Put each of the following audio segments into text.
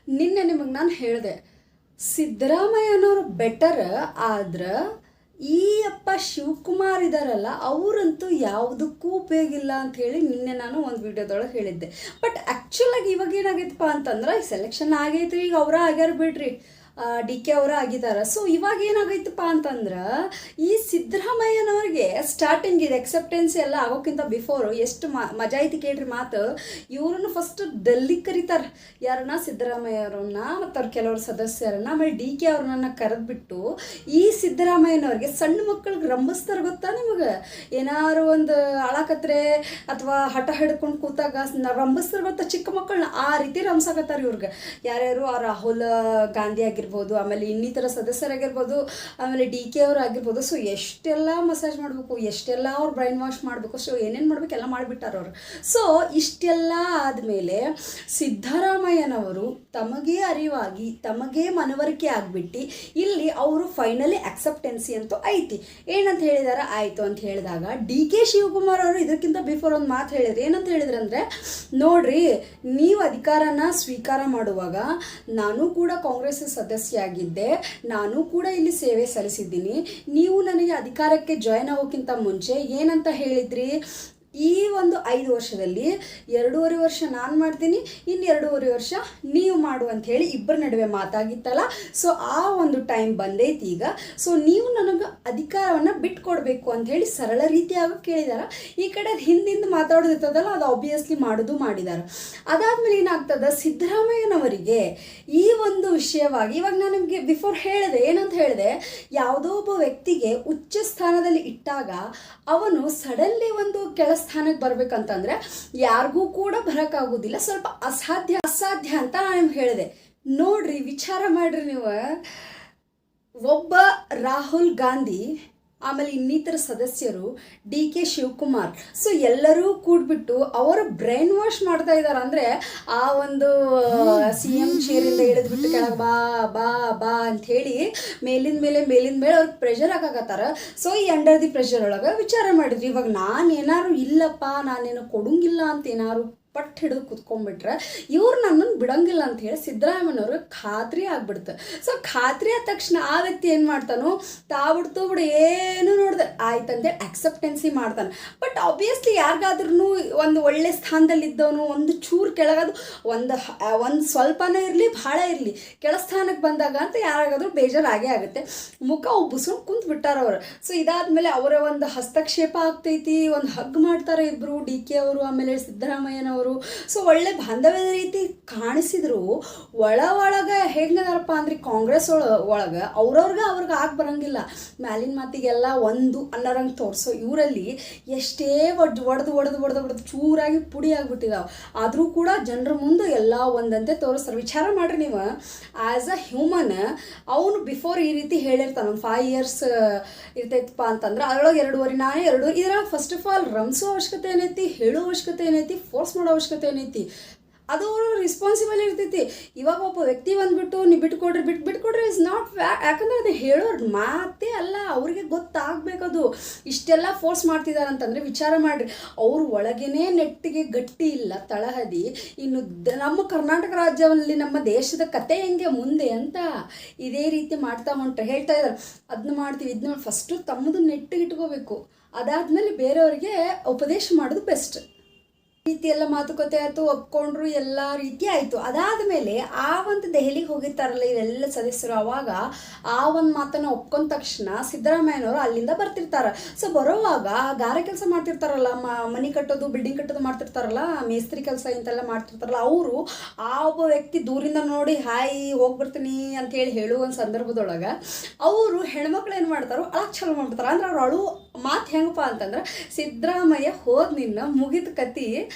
ನಿನ್ನೆ ನಿಮಗೆ ನಾನು ಹೇಳಿದೆ, ಸಿದ್ದರಾಮಯ್ಯನವರು ಬೆಟರ್. ಆದ್ರೆ ಈ ಅಪ್ಪ ಶಿವಕುಮಾರ್ ಇದ್ದಾರಲ್ಲ, ಅವರಂತೂ ಯಾವುದಕ್ಕೂ ಉಪಯೋಗ ಇಲ್ಲ ಅಂತ ಹೇಳಿ ನಿನ್ನೆ ನಾನು ಒಂದು ವಿಡಿಯೋದೊಳಗೆ ಹೇಳಿದ್ದೆ. ಬಟ್ ಆ್ಯಕ್ಚುಲಾಗಿ ಇವಾಗ ಏನಾಗೈತಪ್ಪ ಅಂತಂದ್ರೆ, ಈ ಸೆಲೆಕ್ಷನ್ ಆಗೈತ್ರಿ, ಈಗ ಅವರ ಆಗ್ಯಾರ ಬಿಡ್ರಿ, ಡಿ ಕೆ ಅವರ ಆಗಿದ್ದಾರೆ. ಸೊ ಇವಾಗ ಏನಾಗೈತಪ್ಪ ಅಂತಂದ್ರೆ, ಈ ಸಿದ್ದರಾಮಯ್ಯನವ್ರಿಗೆ ಸ್ಟಾರ್ಟಿಂಗ್ ಇದು ಎಕ್ಸೆಪ್ಟೆನ್ಸ್ ಎಲ್ಲ ಆಗೋಕ್ಕಿಂತ ಬಿಫೋರು ಎಷ್ಟು ಮಜಾ ಐತಿ ಕೇಳ್ರಿ ಮಾತು. ಇವ್ರನ್ನ ಫಸ್ಟ್ ಡೆಲ್ಲಿಗೆ ಕರೀತಾರೆ, ಯಾರನ್ನ, ಸಿದ್ದರಾಮಯ್ಯವ್ರನ್ನ ಮತ್ತು ಅವ್ರ ಕೆಲವರು ಸದಸ್ಯರನ್ನ, ಆಮೇಲೆ ಡಿ ಕೆ ಅವ್ರನ್ನ ಕರೆದ್ಬಿಟ್ಟು ಈ ಸಿದ್ದರಾಮಯ್ಯನವ್ರಿಗೆ ಸಣ್ಣ ಮಕ್ಕಳಿಗೆ ರಂಭಿಸ್ತಾರೆ. ಗೊತ್ತಾ ನಿಮಗೆ? ಏನಾರು ಒಂದು ಆಳಾಕತ್ರೆ ಅಥವಾ ಹಠ ಹಿಡ್ಕೊಂಡು ಕೂತಾಗ ರಂಭಿಸ್ತಾರೆ ಗೊತ್ತಾ ಚಿಕ್ಕ ಮಕ್ಕಳನ್ನ, ಆ ರೀತಿ ರಂಸಾಕತ್ತಾರೆ ಇವ್ರಿಗೆ. ಯಾರ್ಯಾರು ಆ ರಾಹುಲ್ ಗಾಂಧಿ ಆಗಿರ್ಬೋದು, ಆಮೇಲೆ ಇನ್ನಿತರ ಸದಸ್ಯರಾಗಿರ್ಬೋದು, ಆಮೇಲೆ ಡಿ ಕೆ ಅವರು ಆಗಿರ್ಬೋದು. ಸೊ ಎಷ್ಟೆಲ್ಲ ಮಸಾಜ್ ಮಾಡಬೇಕು, ಎಷ್ಟೆಲ್ಲ ಅವ್ರು ಬ್ರೈನ್ ವಾಶ್ ಮಾಡಬೇಕು, ಸೊ ಏನೇನು ಮಾಡ್ಬೇಕು ಎಲ್ಲ ಮಾಡಿಬಿಟ್ಟಾರ ಅವರು. ಸೊ ಇಷ್ಟೆಲ್ಲ ಆದಮೇಲೆ ಸಿದ್ದರಾಮಯ್ಯನವರು ತಮಗೇ ಅರಿವಾಗಿ ತಮಗೇ ಮನವರಿಕೆ ಆಗಿಬಿಟ್ಟು ಇಲ್ಲಿ ಅವರು ಫೈನಲಿ ಅಕ್ಸೆಪ್ಟೆನ್ಸಿ ಅಂತೂ ಐತಿ. ಏನಂತ ಹೇಳಿದಾರೆ, ಆಯಿತು ಅಂತ ಹೇಳಿದಾಗ ಡಿ ಕೆ ಶಿವಕುಮಾರ್ ಅವರು ಇದಕ್ಕಿಂತ ಬಿಫೋರ್ ಒಂದು ಮಾತು ಹೇಳಿದ್ರು. ಏನಂತ ಹೇಳಿದ್ರು ಅಂದರೆ, ನೋಡ್ರಿ, ನೀವು ಅಧಿಕಾರನ ಸ್ವೀಕಾರ ಮಾಡುವಾಗ ನಾನು ಕೂಡ ಕಾಂಗ್ರೆಸ್ ಸದಸ್ಯ ಆಗಿದ್ದೆ, ನಾನು ಕೂಡ ಇಲ್ಲಿ ಸೇವೆ ಸಲ್ಲಿಸಿದ್ದೀನಿ. ನೀವು ನನಗೆ ಅಧಿಕಾರಕ್ಕೆ ಜಾಯ್ನ್ ಆಗೋಕ್ಕಿಂತ ಮುಂಚೆ ಏನಂತ ಹೇಳಿದ್ರಿ, ಈ ಒಂದು 5 ವರ್ಷದಲ್ಲಿ 2.5 ವರ್ಷ ನಾನು ಮಾಡ್ತೀನಿ, ಇನ್ನು 2.5 ವರ್ಷ ನೀವು ಮಾಡು ಅಂಥೇಳಿ ಇಬ್ಬರ ನಡುವೆ ಮಾತಾಗಿತ್ತಲ್ಲ. ಸೊ ಆ ಒಂದು ಟೈಮ್ ಬಂದೈತಿ ಈಗ. ಸೊ ನೀವು ನನಗೆ ಅಧಿಕಾರವನ್ನು ಬಿಟ್ಕೊಡ್ಬೇಕು ಅಂಥೇಳಿ ಸರಳ ರೀತಿಯಾಗಿ ಕೇಳಿದಾರೆ. ಈ ಕಡೆ ಹಿಂದಿಂದ ಮಾತಾಡೋದಿರ್ತದಲ್ಲ, ಅದು ಆಬ್ವಿಯಸ್ಲಿ ಮಾಡೋದು ಮಾಡಿದ್ದಾರೆ. ಅದಾದಮೇಲೆ ಏನಾಗ್ತದೆ, ಸಿದ್ದರಾಮಯ್ಯನವರಿಗೆ ಈ ಒಂದು ವಿಷಯವಾಗಿ ಇವಾಗ ನಾನು ನಿಮಗೆ ಬಿಫೋರ್ ಹೇಳಿದೆ, ಏನಂತ ಹೇಳಿದೆ, ಯಾವುದೋ ಒಬ್ಬ ವ್ಯಕ್ತಿಗೆ ಉಚ್ಚ ಸ್ಥಾನದಲ್ಲಿ ಇಟ್ಟಾಗ ಅವನು ಸಡನ್ಲಿ ಒಂದು ಸ್ಥಾನಕ್ಕೆ ಬರ್ಬೇಕಂತಂದ್ರೆ ಯಾರಿಗೂ ಕೂಡ ಬರೋಕ್ಕಾಗೋದಿಲ್ಲ, ಸ್ವಲ್ಪ ಅಸಾಧ್ಯ ಅಂತ ನಾನು ನಿಮ್ಗೆ ಹೇಳಿದೆ. ನೋಡ್ರಿ, ವಿಚಾರ ಮಾಡ್ರಿ ನೀವು, ಒಬ್ಬ ರಾಹುಲ್ ಗಾಂಧಿ, ಆಮೇಲೆ ಇನ್ನಿತರ ಸದಸ್ಯರು, ಡಿ ಕೆ ಶಿವಕುಮಾರ್, ಸೊ ಎಲ್ಲರೂ ಕೂಡ್ಬಿಟ್ಟು ಅವರು ಬ್ರೈನ್ ವಾಶ್ ಮಾಡ್ತಾ ಇದ್ದಾರೆ. ಅಂದರೆ ಆ ಒಂದು CM ಚೇರಿಂದ ಇಳಿದ್ಬಿಟ್ಟು ಕೆಳಗೆ ಬಾ ಬಾ ಬಾ ಅಂಥೇಳಿ ಮೇಲಿಂದ ಮೇಲೆ ಅವ್ರಿಗೆ ಪ್ರೆಷರ್ ಹಾಕಾಕತ್ತಾರ. ಸೊ ಈ ಅಂಡರ್ ದಿ ಪ್ರೆಷರ್ ಒಳಗೆ ವಿಚಾರ ಮಾಡಿದ್ರಿ, ಇವಾಗ ನಾನು ಏನಾರು ಇಲ್ಲಪ್ಪ, ನಾನೇನು ಕೊಡಂಗಿಲ್ಲ ಅಂತ ಏನಾರು ಪಟ್ಟು ಹಿಡಿದು ಕುತ್ಕೊಂಡ್ಬಿಟ್ರೆ ಇವ್ರು ನನ್ನನ್ನು ಬಿಡೋಂಗಿಲ್ಲ ಅಂತ ಹೇಳಿ ಸಿದ್ದರಾಮಯ್ಯನವ್ರಿಗೆ ಖಾತ್ರಿ ಆಗ್ಬಿಡ್ತು. ಸೊ ಖಾತ್ರಿ ಆದ ತಕ್ಷಣ ಆ ವ್ಯಕ್ತಿ ಏನು ಮಾಡ್ತಾನೋ, ತಾಬಿಡ್ತು ಬಿಡು ಏನು ನೋಡಿದೆ ಆಯ್ತಂತೇಳಿ ಅಕ್ಸೆಪ್ಟೆನ್ಸಿ ಮಾಡ್ತಾನೆ. ಬಟ್ ಆಬ್ವಿಯಸ್ಲಿ ಯಾರಿಗಾದ್ರೂ ಒಂದು ಒಳ್ಳೆ ಸ್ಥಾನದಲ್ಲಿದ್ದವನು ಒಂದು ಚೂರು ಕೆಳಗದು ಒಂದು ಸ್ವಲ್ಪನೇ ಇರಲಿ ಭಾಳ ಇರಲಿ ಕೆಳ ಸ್ಥಾನಕ್ಕೆ ಬಂದಾಗ ಅಂತ ಯಾರಾಗಾದ್ರೂ ಬೇಜಾರಾಗೇ ಆಗುತ್ತೆ. ಮುಖ ಉಬ್ಬಿಸ್ಕೊಂಡು ಕುಂತು ಬಿಟ್ಟಾರ ಅವರು. ಸೊ ಇದಾದ್ಮೇಲೆ ಅವರ ಒಂದು ಹಸ್ತಕ್ಷೇಪ ಆಗ್ತೈತಿ, ಒಂದು ಹಗ್ ಮಾಡ್ತಾರೆ ಇಬ್ಬರು, ಡಿ ಕೆ ಅವರು ಆಮೇಲೆ ಸಿದ್ದರಾಮಯ್ಯನವರು. ಸೊ ಒಳ್ಳೆ ಬಾಂಧವ್ಯದ ರೀತಿ ಕಾಣಿಸಿದ್ರು. ಒಳಗೆ ಹೆಂಗದಾರಪ್ಪ ಅಂದ್ರೆ, ಕಾಂಗ್ರೆಸ್ ಒಳಗೆ ಅವ್ರಿಗೆ ಆಗಿ ಬರಂಗಿಲ್ಲ, ಮ್ಯಾಲಿನ ಮಾತಿಗೆಲ್ಲ ಒಂದು ಅನ್ನೋರಂಗೆ ತೋರಿಸೋ ಇವರಲ್ಲಿ ಎಷ್ಟೇ ಒಡೆದು ಚೂರಾಗಿ ಪುಡಿ ಆಗ್ಬಿಟ್ಟಿದಾವೆ. ಆದರೂ ಕೂಡ ಜನರ ಮುಂದೆ ಎಲ್ಲ ಒಂದಂತೆ ತೋರಿಸ್ತಾರೆ. ವಿಚಾರ ಮಾಡ್ರಿ ನೀವು, ಆ್ಯಸ್ ಅ ಹ್ಯೂಮನ್ ಅವನು ಬಿಫೋರ್ ಈ ರೀತಿ ಹೇಳಿರ್ತಾನೆ, ಒಂದು 5 years ಇರ್ತೈತಪ್ಪ ಅಂತಂದ್ರೆ ಅದರೊಳಗೆ 2.5 ಇದ್ರಾಗ ಫಸ್ಟ್ ಆಫ್ ಆಲ್ ರಂಸೋ ಅವಶ್ಯಕತೆ ಏನೈತಿ, ಹೇಳೋ ಅವಶ್ಯಕತೆ ಏನೈತಿ, ಫೋರ್ಸ್ ಮಾಡೋ ಅವಶ್ಯಕತೆ ಏನೈತಿ, ಅದು ರೆಸ್ಪಾನ್ಸಿಬಲ್ ಇರ್ತೈತಿ. ಇವಾಗ ಒಬ್ಬ ವ್ಯಕ್ತಿ ಬಂದ್ಬಿಟ್ಟು ನೀವು ಬಿಟ್ಕೊಡ್ರಿ ಇಸ್ ನಾಟ್ ಯಾಕಂದ್ರೆ ಅದು ಹೇಳೋರು ಮಾತೇ ಅಲ್ಲ, ಅವ್ರಿಗೆ ಗೊತ್ತಾಗಬೇಕದು. ಇಷ್ಟೆಲ್ಲ ಫೋರ್ಸ್ ಮಾಡ್ತಿದ್ದಾರೆ ಅಂತಂದರೆ ವಿಚಾರ ಮಾಡಿರಿ, ಅವ್ರ ಒಳಗೇನೆ ನೆಟ್ಟಿಗೆ ಗಟ್ಟಿ ಇಲ್ಲ ತಳಹದಿ. ಇನ್ನು ನಮ್ಮ ಕರ್ನಾಟಕ ರಾಜ್ಯದಲ್ಲಿ ನಮ್ಮ ದೇಶದ ಕತೆ ಹೆಂಗೆ ಮುಂದೆ ಅಂತ ಇದೇ ರೀತಿ ಮಾಡ್ತಾ ಹೊಂಟ್ರೆ ಹೇಳ್ತಾ ಇದ್ದಾರೆ, ಅದನ್ನ ಮಾಡ್ತೀವಿ ಇದನ್ನ ಫಸ್ಟು ತಮ್ಮದು ನೆಟ್ಟಿಗೆ ಇಟ್ಕೋಬೇಕು, ಅದಾದಮೇಲೆ ಬೇರೆಯವರಿಗೆ ಉಪದೇಶ ಮಾಡೋದು ಬೆಸ್ಟ್. ರೀತಿ ಎಲ್ಲ ಮಾತುಕತೆ ಆಯಿತು, ಒಪ್ಕೊಂಡ್ರು, ಎಲ್ಲ ರೀತಿ ಆಯಿತು. ಅದಾದಮೇಲೆ ಆ ಒಂದು ದೆಹಲಿಗೆ ಹೋಗಿರ್ತಾರಲ್ಲ ಇವೆಲ್ಲ ಸದಸ್ಯರು, ಅವಾಗ ಆ ಒಂದು ಮಾತನ್ನು ಒಪ್ಕೊಂಡ ತಕ್ಷಣ ಸಿದ್ದರಾಮಯ್ಯನವರು ಅಲ್ಲಿಂದ ಬರ್ತಿರ್ತಾರೆ. ಸೊ ಬರೋವಾಗ ಗಾರೆ ಕೆಲಸ ಮಾಡ್ತಿರ್ತಾರಲ್ಲ, ಮನೆ ಕಟ್ಟೋದು ಬಿಲ್ಡಿಂಗ್ ಕಟ್ಟೋದು ಮಾಡ್ತಿರ್ತಾರಲ್ಲ, ಮೇಸ್ತ್ರಿ ಕೆಲಸ ಇಂತೆಲ್ಲ ಮಾಡ್ತಿರ್ತಾರಲ್ಲ, ಅವರು ಆ ಒಬ್ಬ ವ್ಯಕ್ತಿ ದೂರಿಂದ ನೋಡಿ ಹಾಯ್ ಹೋಗ್ಬರ್ತೀನಿ ಅಂತೇಳಿ ಹೇಳುವ ಒಂದು ಸಂದರ್ಭದೊಳಗೆ ಅವರು ಹೆಣ್ಮಕ್ಳು ಏನು ಮಾಡ್ತಾರೋ ಅಳಕ್ಕೆ ಚಾಲು ಮಾಡ್ಬಿಡ್ತಾರೆ. ಅಂದ್ರೆ ಅವ್ರು ಅಳು ಮಾತು ಹೆಂಗಪ್ಪ ಅಂತಂದ್ರೆ, ಸಿದ್ದರಾಮಯ್ಯ ಹೋದ್ ನಿನ್ನ ಮುಗಿದ ಕತಿ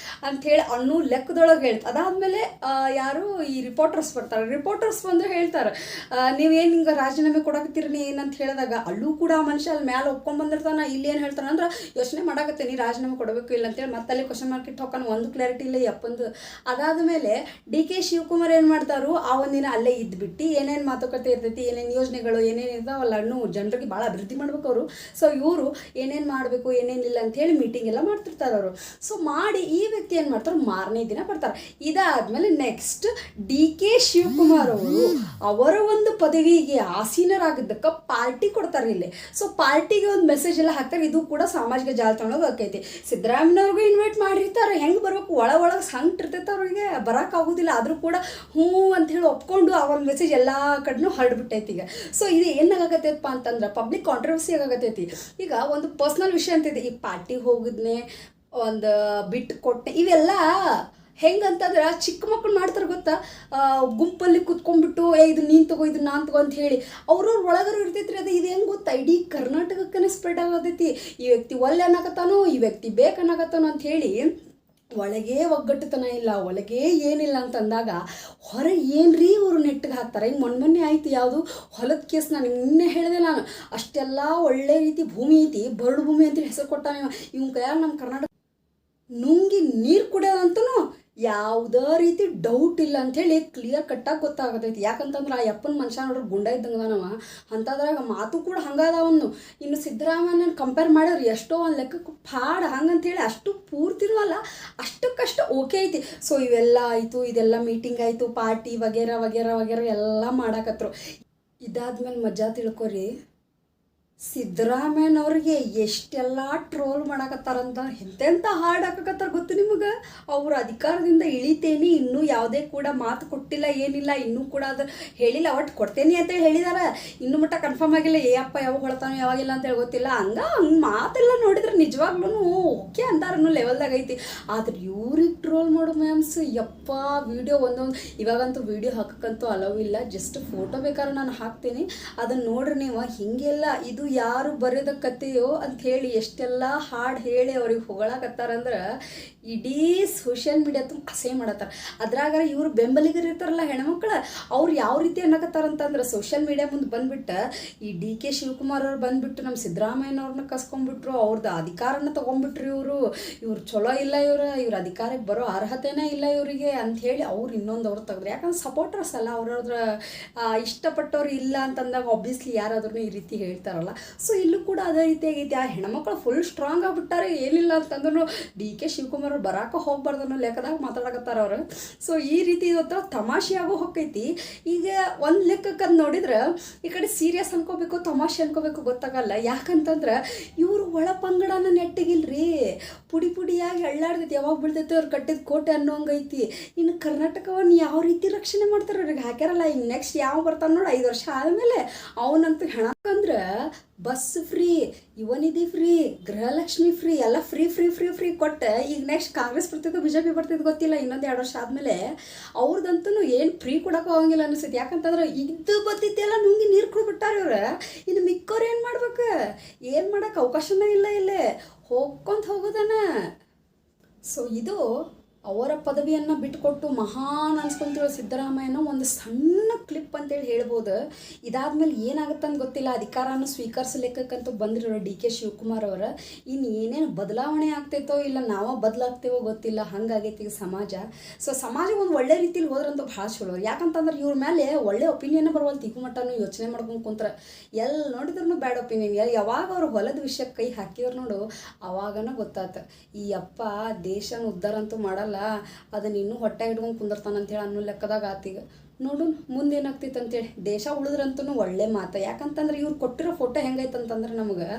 ಅಂಥೇಳಿ ಅನ್ನೋ ಲೆಕ್ಕದೊಳಗೆ ಹೇಳ್ತಾರೆ. ಅದಾದಮೇಲೆ ಯಾರು ಈ ರಿಪೋರ್ಟರ್ಸ್ ಬರ್ತಾರೆ, ರಿಪೋರ್ಟರ್ಸ್ ಬಂದು ಹೇಳ್ತಾರೆ, ನೀವೇನು ಹಿಂಗೆ ರಾಜೀನಾಮೆ ಕೊಡಕತ್ತೀರಿ ಏನಂತ ಹೇಳಿದಾಗ ಅಲ್ಲೂ ಕೂಡ ಆ ಮನುಷ್ಯ ಅಲ್ಲಿ ಮ್ಯಾಲೆ ಒಪ್ಕೊಂಡ್ಬಂದಿರ್ತಾನೆ. ಇಲ್ಲಿ ಏನು ಹೇಳ್ತಾನೆ ಅಂದ್ರೆ, ಯೋಚನೆ ಮಾಡಾಕತ್ತೆ ನೀ ರಾಜೀನಾಮೆ ಕೊಡಬೇಕು ಇಲ್ಲ ಅಂತೇಳಿ ಮತ್ತಲ್ಲಿ ಕ್ವಶನ್ ಮಾರ್ಕ್ ಇಟ್ಟು ಹೋಗೋಣ, ಒಂದು ಕ್ಲಾರಿಟಿ ಇಲ್ಲ ಯಪ್ಪಂದು. ಅದಾದಮೇಲೆ ಡಿ ಕೆ ಶಿವಕುಮಾರ್ ಏನು ಮಾಡ್ತಾರೋ, ಆ ಒಂದಿನ ಅಲ್ಲೇ ಇದ್ಬಿಟ್ಟು ಏನೇನು ಮಾತುಕತೆ ಇರ್ತೈತಿ, ಏನೇನು ಯೋಜನೆಗಳು ಏನೇನು ಇರ್ತಾವಲ್ಲ, ಜನರಿಗೆ ಭಾಳ ಅಭಿವೃದ್ಧಿ ಮಾಡ್ಬೇಕು ಅವರು. ಸೊ ಇವರು ಏನೇನು ಮಾಡಬೇಕು ಏನೇನಿಲ್ಲ ಅಂಥೇಳಿ ಮೀಟಿಂಗ್ ಎಲ್ಲ ಮಾಡ್ತಿರ್ತಾರೆ ಅವರು. ಸೊ ಮಾಡಿ ಈ ವ್ಯಕ್ತಿ ಏನು ಮಾಡ್ತಾರೆ, ಮಾರನೇ ದಿನ ಬರ್ತಾರೆ. ಇದಾದಮೇಲೆ ನೆಕ್ಸ್ಟ್ ಡಿ.ಕೆ. ಶಿವಕುಮಾರ್ ಅವರ ಒಂದು ಪದವಿಗೆ ಆಸೀನರಾಗಿದ್ದಕ್ಕೆ ಪಾರ್ಟಿ ಕೊಡ್ತಾರೆ ಇಲ್ಲಿ. ಸೊ ಪಾರ್ಟಿಗೆ ಒಂದು ಮೆಸೇಜ್ ಎಲ್ಲ ಹಾಕ್ತಾರೆ. ಇದು ಕೂಡ ಸಾಮಾಜಿಕ ಜಾಲತಾಣದಾಗ ಆಕೈತಿ. ಸಿದ್ದರಾಮಯ್ಯವ್ರಿಗೂ ಇನ್ವೈಟ್ ಮಾಡಿರ್ತಾರೆ. ಹೆಂಗೆ ಬರ್ಬೇಕು, ಒಳಗೆ ಸಂಕಟ ಇರ್ತೈತೆ ಅವ್ರಿಗೆ, ಬರೋಕ್ಕಾಗೋದಿಲ್ಲ. ಆದರೂ ಕೂಡ ಹ್ಞೂ ಅಂಥೇಳಿ ಒಪ್ಕೊಂಡು ಆ ಒಂದು ಮೆಸೇಜ್ ಎಲ್ಲ ಕಡೆನೂ ಹರಡ್ಬಿಟ್ಟೈತಿ ಈಗ. ಸೊ ಇದು ಏನಾಗತ್ತೈತಪ್ಪ ಅಂತಂದ್ರೆ ಪಬ್ಲಿಕ್ ಕಾಂಟ್ರವರ್ಸಿ ಆಗತ್ತೈತಿ. ಈಗ ಒಂದು ಪರ್ಸ್ನಲ್ ವಿಷಯ ಅಂತೈತಿ. ಈ ಪಾರ್ಟಿಗೆ ಹೋಗಿದ್ನೆ, ಒಂದು ಬಿಟ್ಟು ಕೊಟ್ಟೆ, ಇವೆಲ್ಲ ಹೆಂಗಂತಂದ್ರೆ ಚಿಕ್ಕ ಮಕ್ಕಳು ಮಾಡ್ತಾರೆ ಗೊತ್ತಾ, ಗುಂಪಲ್ಲಿ ಕುತ್ಕೊಂಡ್ಬಿಟ್ಟು ಇದು ನೀನು ತಗೋ ಇದು ನಾನು ತಗೋ ಅಂತ ಹೇಳಿ ಅವ್ರವ್ರ ಒಳಗರು ಇರ್ತೈತ್ರಿ. ಅದು ಇದು ಹೆಂಗೆ ಗೊತ್ತಾ, ಇಡೀ ಕರ್ನಾಟಕಕ್ಕೇ ಸ್ಪ್ರೆಡ್ ಆಗೋದೈತಿ. ಈ ವ್ಯಕ್ತಿ ಒಳ್ಳೆ ಅನ್ನಕತ್ತಾನೋ, ಈ ವ್ಯಕ್ತಿ ಬೇಕನ್ನಕತ್ತಾನೋ ಅಂತ ಹೇಳಿ ಒಳಗೆ ಒಗ್ಗಟ್ಟುತನ ಇಲ್ಲ, ಒಳಗೆ ಏನಿಲ್ಲ ಅಂತಂದಾಗ ಹೊರಗೆ ಏನ್ರೀ ಇವರು ನೆಟ್ಟಿಗೆ ಹಾಕ್ತಾರೆ. ಹಿಂಗೆ ಮೊನ್ನೆ ಆಯ್ತು ಯಾವುದು ಹೊಲದ ಕೇಸ್, ನಾನು ನಿನ್ನೆ ಹೇಳಿದೆ ನಾನು, ಅಷ್ಟೆಲ್ಲ ಒಳ್ಳೆ ರೀತಿ ಭೂಮಿ ಐತಿ, ಬರಡು ಭೂಮಿ ಅಂತೇಳಿ ಹೆಸರು ಕೊಟ್ಟಾನ ಇವ್ನ ಕೈಯಾಗ. ನಮ್ಮ ಕರ್ನಾಟಕ ನುಂಗಿ ನೀರು ಕುಡಿಯೋದಂತೂ ಯಾವುದೇ ರೀತಿ ಡೌಟ್ ಇಲ್ಲ ಅಂಥೇಳಿ ಕ್ಲಿಯರ್ ಕಟ್ಟಾಗಿ ಗೊತ್ತಾಗತೈತಿ. ಯಾಕಂತಂದ್ರೆ ಆ ಯಪ್ಪನ ಮನುಷ್ಯ ನೋಡ್ರಿ ಗುಂಡ ಇದ್ದಂಗೆ ನಾವು ಅಂಥದ್ರಾಗ ಮಾತು ಕೂಡ ಹಂಗದವನು. ಇನ್ನು ಸಿದ್ದರಾಮಯ್ಯನ ಕಂಪೇರ್ ಮಾಡಿದ್ರೆ ಎಷ್ಟೋ ಒಂದು ಲೆಕ್ಕಕ್ಕೆ ಪಾಡ ಹಂಗಂತೇಳಿ ಅಷ್ಟು ಪೂರ್ತಿನೂ ಅಲ್ಲ, ಅಷ್ಟಕ್ಕಷ್ಟು ಓಕೆ ಐತಿ. ಸೊ ಇವೆಲ್ಲ ಆಯಿತು, ಇದೆಲ್ಲ ಮೀಟಿಂಗ್ ಆಯಿತು, ಪಾರ್ಟಿ ವಗೇರ ವಗೇರ ವಗೇರ ಎಲ್ಲ ಮಾಡಾಕತ್ರು. ಇದಾದ್ಮೇಲೆ ಮಜಾ ತಿಳ್ಕೊರಿ, ಸಿದ್ದರಾಮಯ್ಯನವ್ರಿಗೆ ಎಷ್ಟೆಲ್ಲ ಟ್ರೋಲ್ ಮಾಡಾಕತ್ತಾರಂತ, ಎಂತೆಂಥ ಹಾಡು ಹಾಕಕತ್ತಾರ ಗೊತ್ತು ನಿಮಗೆ. ಅವ್ರ ಅಧಿಕಾರದಿಂದ ಇಳಿತೇನೆ, ಇನ್ನೂ ಯಾವುದೇ ಕೂಡ ಮಾತು ಕೊಟ್ಟಿಲ್ಲ, ಏನಿಲ್ಲ, ಇನ್ನೂ ಕೂಡ ಅದು ಹೇಳಿಲ್ಲ. ಒಟ್ಟು ಕೊಡ್ತೇನೆ ಅಂತೇಳಿ ಹೇಳಿದಾರೆ, ಇನ್ನೂ ಮಟ್ಟ ಕನ್ಫರ್ಮ್ ಆಗಿಲ್ಲ. ಅಪ್ಪ ಯಾವಾಗ ಹೊಳ್ತಾನೋ ಯಾವಾಗಿಲ್ಲ ಅಂತೇಳಿ ಗೊತ್ತಿಲ್ಲ. ಹಂಗೆ ಮಾತೆಲ್ಲ ನೋಡಿದ್ರೆ ನಿಜವಾಗ್ಲೂ ಓಕೆ ಅಂತಾರನ್ನೋ ಲೆವೆಲ್ದಾಗ ಐತಿ. ಆದ್ರೆ ಇವ್ರಿಗೆ ಟ್ರೋಲ್ ಮಾಡೋ ಮ್ಯಾಮ್ಸ್ ಯಪ್ಪ, ವಿಡಿಯೋ ಒಂದೊಂದು, ಇವಾಗಂತೂ ವಿಡಿಯೋ ಹಾಕಕ್ಕಂತೂ ಅಲವ್ ಇಲ್ಲ, ಜಸ್ಟ್ ಫೋಟೋ ಬೇಕಾದ್ರೆ ನಾನು ಹಾಕ್ತೀನಿ, ಅದನ್ನು ನೋಡ್ರಿ ನೀವು. ಹೀಗೆಲ್ಲ ಇದು ಯಾರು ಬರೆದ ಕಥೆಯೋ ಅಂಥೇಳಿ ಎಷ್ಟೆಲ್ಲ ಹಾಡು ಹೇಳಿ ಅವ್ರಿಗೆ ಹೊಗಳಾಕತ್ತಾರಂದ್ರೆ ಇಡೀ ಸೋಷಿಯಲ್ ಮೀಡಿಯಾ ತುಂಬ ಅಸಹ್ಯ ಮಾಡತ್ತಾರೆ. ಅದ್ರಾಗ ಇವರು ಬೆಂಬಲಿಗರು ಇರ್ತಾರಲ್ಲ ಹೆಣ್ಮಕ್ಳು, ಅವ್ರು ಯಾವ ರೀತಿ ಅನ್ನಕತ್ತಾರಂತಂದ್ರೆ ಸೋಷಿಯಲ್ ಮೀಡಿಯಾ ಮುಂದೆ ಬಂದುಬಿಟ್ಟು ಈ ಡಿ.ಕೆ. ಶಿವಕುಮಾರ್ ಅವ್ರು ಬಂದುಬಿಟ್ಟು ನಮ್ಮ ಸಿದ್ದರಾಮಯ್ಯನವ್ರನ್ನ ಕಸ್ಕೊಂಡ್ಬಿಟ್ರು, ಅವ್ರದ್ದು ಅಧಿಕಾರನ ತೊಗೊಂಡ್ಬಿಟ್ರು. ಇವ್ರು ಚಲೋ ಇಲ್ಲ, ಇವ್ರ ಅಧಿಕಾರಕ್ಕೆ ಬರೋ ಅರ್ಹತೆನೇ ಇಲ್ಲ ಇವರಿಗೆ ಅಂಥೇಳಿ ಅವ್ರು ಇನ್ನೊಂದು ಅವ್ರು ತೆಗೆದ್ರು. ಯಾಕಂದ್ರೆ ಸಪೋರ್ಟರ್ಸ್ ಅಲ್ಲ, ಅವ್ರವ್ರ ಇಷ್ಟಪಟ್ಟವ್ರು ಇಲ್ಲ ಅಂತಂದಾಗ ಆಬ್ವಿಯಸ್ಲಿ ಯಾರಾದ್ರೂ ಈ ರೀತಿ ಹೇಳ್ತಾರಲ್ಲ. ಸೊ ಇಲ್ಲೂ ಕೂಡ ಅದೇ ರೀತಿ ಆಗೈತಿ. ಆ ಹೆಣ್ಮಕ್ಳು ಫುಲ್ ಸ್ಟ್ರಾಂಗ್ ಆಗಿಬಿಟ್ಟಾರೆ. ಏನಿಲ್ಲ ಅಂತಂದ್ರೂ ಡಿ.ಕೆ. ಶಿವಕುಮಾರ್ ಬರಾಕ ಹೋಗ್ಬಾರ್ದು ಅನ್ನೋ ಲೆಕ್ಕದಾಗ ಮಾತಾಡಕತ್ತಾರ ಅವರು. ಸೊ ಈ ರೀತಿ ಇದೊಂಥರ ತಮಾಷೆಯಾಗೋ ಹೋಗೈತಿ. ಈಗ ಒಂದು ಲೆಕ್ಕಕ್ಕೆ ಅದು ನೋಡಿದ್ರೆ ಈ ಕಡೆ ಸೀರಿಯಸ್ ಅನ್ಕೋಬೇಕು, ತಮಾಷೆ ಅನ್ಕೋಬೇಕು ಗೊತ್ತಾಗಲ್ಲ. ಯಾಕಂತಂದ್ರೆ ಇವರು ಒಳ ಪಂಗಡನ ನೆಟ್ಟಿಗಿಲ್ರಿ, ಪುಡಿ ಪುಡಿಯಾಗಿ ಎಳ್ಳಾಡ್ತೈತಿ, ಯಾವಾಗ ಬೀಳ್ತೈತಿ ಅವ್ರು ಕಟ್ಟಿದ ಕೋಟೆ ಅನ್ನೋಂಗೈತಿ. ಇನ್ನು ಕರ್ನಾಟಕವನ್ನು ಯಾವ ರೀತಿ ರಕ್ಷಣೆ ಮಾಡ್ತಾರೆ ಅವ್ರಿಗೆ ಹಾಕ್ಯಾರಲ್ಲ. ಈಗ ನೆಕ್ಸ್ಟ್ ಯಾವ ಬರ್ತಾನೆ ನೋಡಿ 5 ವರ್ಷ ಆದಮೇಲೆ ಅವನಂತೂ ಹೆಣಕಂದ್ರೆ bus free, Yuvanidhi free, Gruhalakshmi free, ಎಲ್ಲ ಫ್ರೀ ಫ್ರೀ ಫ್ರೀ ಫ್ರೀ ಕೊಟ್ಟು ಈಗ ನೆಕ್ಸ್ಟ್ ಕಾಂಗ್ರೆಸ್ ಬರ್ತಿದ್ದು BJP ಬರ್ತಿದ್ದು ಗೊತ್ತಿಲ್ಲ. ಇನ್ನೊಂದು 2 ವರ್ಷ ಆದಮೇಲೆ ಅವ್ರದಂತೂ ಏನು ಫ್ರೀ ಕೊಡೋಕೆ ಹೋಗಂಗಿಲ್ಲ ಅನಿಸ್ತೈತಿ. ಯಾಕಂತಂದ್ರೆ ಇದು ಬತ್ತಿದ್ದೆಲ್ಲ ನುಂಗಿ ನೀರು ಕುಡ್ಬಿಟ್ಟಾರೆ ಇವ್ರು. ಇನ್ನು ಮಿಕ್ಕವ್ರು ಏನು ಮಾಡ್ಬೇಕು, ಏನು ಮಾಡೋಕೆ ಅವಕಾಶನೇ ಇಲ್ಲ, ಇಲ್ಲೇ ಹೋಗ್ಕೊಂತ ಹೋಗೋದನ. ಸೊ ಇದು ಅವರ ಪದವಿಯನ್ನು ಬಿಟ್ಟುಕೊಟ್ಟು ಮಹಾನ್ ಅನ್ಸ್ಕೊಂತಿರೋ ಸಿದ್ದರಾಮಯ್ಯನ ಒಂದು ಸಣ್ಣ ಕ್ಲಿಪ್ ಅಂತೇಳಿ ಹೇಳ್ಬೋದು. ಇದಾದ್ಮೇಲೆ ಏನಾಗುತ್ತೆ ಅಂತ ಗೊತ್ತಿಲ್ಲ. ಅಧಿಕಾರನ ಸ್ವೀಕರಿಸಲಿಕ್ಕಂತೂ ಬಂದಿರೋ ಡಿ.ಕೆ. ಶಿವಕುಮಾರ್ ಅವರ ಇನ್ನು ಏನೇನು ಬದಲಾವಣೆ ಆಗ್ತೈತೋ ಇಲ್ಲ ನಾವು ಬದಲಾಗ್ತೇವೋ ಗೊತ್ತಿಲ್ಲ, ಹಂಗಾಗೈತಿ ಈಗ ಸಮಾಜ. ಸೊ ಸಮಾಜ ಒಂದು ಒಳ್ಳೆ ರೀತಿಲಿ ಹೋದ್ರಂತೂ ಭಾಳ ಚಲೋ. ಯಾಕಂತಂದ್ರೆ ಇವ್ರ ಮೇಲೆ ಒಳ್ಳೆ ಒಪಿನಿಯನ್ ಬರುವಲ್ಲ. ತಿಕ್ಕು ಮಟ್ಟನು ಯೋಚನೆ ಮಾಡ್ಕೊಂಡು ಕುಂತ್ರೆ ಎಲ್ಲಿ ನೋಡಿದ್ರೂ ಬ್ಯಾಡ್ ಒಪಿನಿಯನ್. ಯಾವಾಗ ಅವ್ರು ಹೊಲದ ವಿಷಯಕ್ಕೆ ಕೈ ಹಾಕಿದ್ರು ನೋಡು, ಅವಾಗನ ಗೊತ್ತಾಯ್ತು ಈ ಅಪ್ಪ ದೇಶನ ಉದ್ಧಾರ ಅಂತೂ ಮಾಡಲ್ಲ, ಅದನ್ನ ಇನ್ನೂ ಹೊಟ್ಟೆ ಇಟ್ಕೊಂಡು ಕುಂದಿರ್ತಾನಂತೇಳಿ ಅನ್ನೋ ಲೆಕ್ಕದಾಗ ಆತೀಗ. ನೋಡು ಮುಂದೇನಾಗ್ತೈತೆ ಅಂತೇಳಿ. ದೇಶ ಉಳಿದ್ರಂತೂ ಒಳ್ಳೆ ಮಾತು. ಯಾಕಂತಂದ್ರೆ ಇವ್ರು ಕೊಟ್ಟಿರೋ ಫೋಟೋ ಹೆಂಗೈತಂತಂದ್ರೆ ನಮಗೆ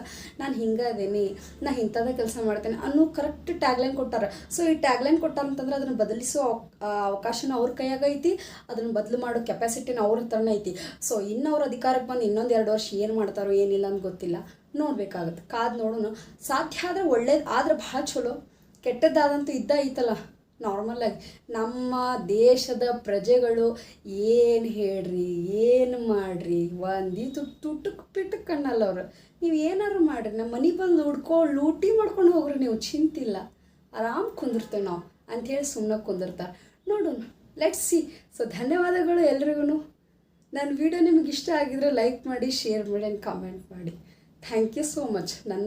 ನಾನು ಹಿಂಗೆ ಅದೇನಿ, ನಾ ಇಂಥದ್ದೇ ಕೆಲಸ ಮಾಡ್ತೇನೆ ಅನ್ನೋ ಕರೆಕ್ಟ್ ಟ್ಯಾಗ್ಲೈನ್ ಕೊಟ್ಟಾರ. ಸೊ ಈ ಟ್ಯಾಗ್ಲೈನ್ ಕೊಟ್ಟಾರಂತಂದ್ರೆ ಅದನ್ನು ಬದಲಿಸೋ ಅವಕಾಶನ ಅವ್ರ ಕೈಯಾಗ ಐತಿ, ಅದನ್ನು ಬದಲು ಮಾಡೋ ಕೆಪಾಸಿಟಿನ ಅವ್ರ ಹತ್ರನೇ ಐತಿ. ಸೊ ಇನ್ನು ಅವ್ರ ಅಧಿಕಾರಕ್ಕೆ ಬಂದು ಇನ್ನೊಂದು 2 ವರ್ಷ ಏನು ಮಾಡ್ತಾರೋ ಏನಿಲ್ಲ ಅಂತ ಗೊತ್ತಿಲ್ಲ, ನೋಡಬೇಕಾಗುತ್ತೆ. ಕಾದು ನೋಡೋಣ. ಸಾಧ್ಯ ಆದರೆ ಒಳ್ಳೇದು ಆದ್ರೆ ಭಾಳ ಚಲೋ, ಕೆಟ್ಟದ್ದಾದಂತೂ ಇದ್ದ ಐತಲ್ಲ ನಾರ್ಮಲಾಗಿ. ನಮ್ಮ ದೇಶದ ಪ್ರಜೆಗಳು ಏನು ಹೇಳ್ರಿ ಏನು ಮಾಡ್ರಿ ಒಂದಿತು ತುಟುಕ್ ಪಿಟುಕ್ ಅನ್ನಲ್ಲ ಅವರು. ನೀವು ಏನಾರು ಮಾಡಿರಿ, ನಮ್ಮ ಮನೆ ಬಂದು ಲೂಟಿ ಮಾಡ್ಕೊಂಡು ಹೋಗ್ರಿ, ನೀವು ಚಿಂತಿಲ್ಲ, ಆರಾಮ್ ಕುಂದಿರ್ತೇವೆ ನಾವು ಅಂಥೇಳಿ ಸುಮ್ಮನೆ ಕುಂದಿರ್ತಾರೆ. ನೋಡೋಣ, ಲೆಟ್ಸ್ ಸಿ. ಸೊ ಧನ್ಯವಾದಗಳು ಎಲ್ರಿಗೂ. ನನ್ನ ವಿಡಿಯೋ ನಿಮ್ಗೆ ಇಷ್ಟ ಆಗಿದ್ರೆ ಲೈಕ್ ಮಾಡಿ, ಶೇರ್ ಮಾಡಿ ಆ್ಯಂಡ್ ಕಾಮೆಂಟ್ ಮಾಡಿ. Thank you so much. ನನ್ನ